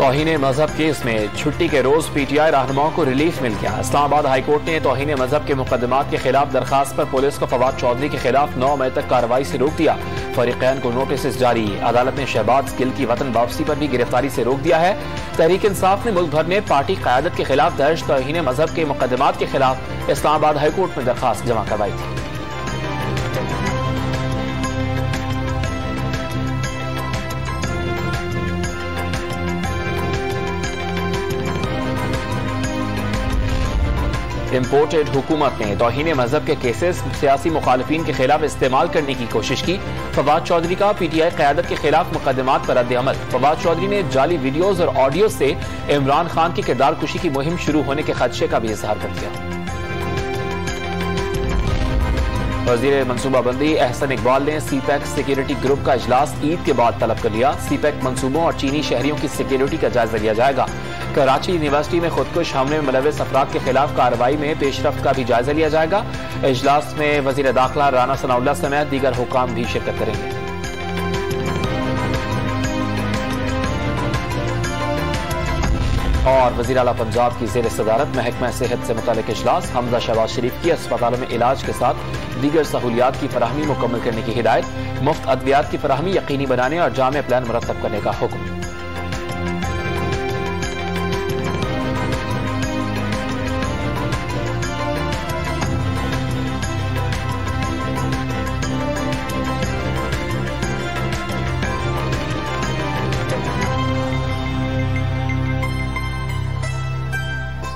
तौहीन मजहब केस में छुट्टी के रोज पीटीआई रहनुमाओं को रिलीफ मिल गया। इस्लामाबाद हाईकोर्ट ने तौहीन मजहब के मुकदमात के खिलाफ दरखास्त पर पुलिस को फवाद चौधरी के खिलाफ 9 मई तक कार्रवाई से रोक दिया। फरीकैन को नोटिस जारी। अदालत ने शहबाज गिल की वतन वापसी पर भी गिरफ्तारी से रोक दिया है। तहरीक इंसाफ ने मुल्क भर में पार्टी क़यादत के खिलाफ दर्ज तौहीन मजहब के मुकदमात के खिलाफ इस्लामाबाद हाईकोर्ट में दरखास्त जमा करवाई थी। इम्पोर्टेड हुकूमत ने तौहीन मजहब के केसेस सियासी मुखालिफिन के खिलाफ इस्तेमाल करने की कोशिश की। फवाद चौधरी का पीटीआई क़यादत के खिलाफ मुकदमात पर रद्द-ए-अमल। फवाद चौधरी ने जाली वीडियोज और ऑडियो से इमरान खान की किरदार कुशी की मुहिम शुरू होने के खदशे का भी इजहार कर दिया। वज़ीर मनसूबाबंदी एहसन इकबाल ने सीपैक सिक्योरिटी ग्रुप का इजलास ईद के बाद तलब कर लिया। सीपैक मंसूबों और चीनी शहरियों की सिक्योरिटी का जायजा लिया जाएगा। कराची यूनिवर्सिटी में खुदकुश हमले में मुलव्वस अफराद के खिलाफ कार्रवाई में पेशरफ्त का भी जायजा लिया जाएगा। इजलास में वज़ीर दाखिला राना सनाउल्लाह समेत दीगर हुकाम भी शिरकत करेंगे। और वज़ीर आला पंजाब की ज़ेर सदारत महकमा सेहत से मुतालिक इजलास। हमजा शहबाज शरीफ की अस्पतालों में इलाज के साथ दीगर सहूलियात की फराहमी मुकम्मल करने की हिदायत। मुफ्त अद्वियात की फराहमी यकीनी बनाने और जामे प्लान मुरतब करने का हुक्म।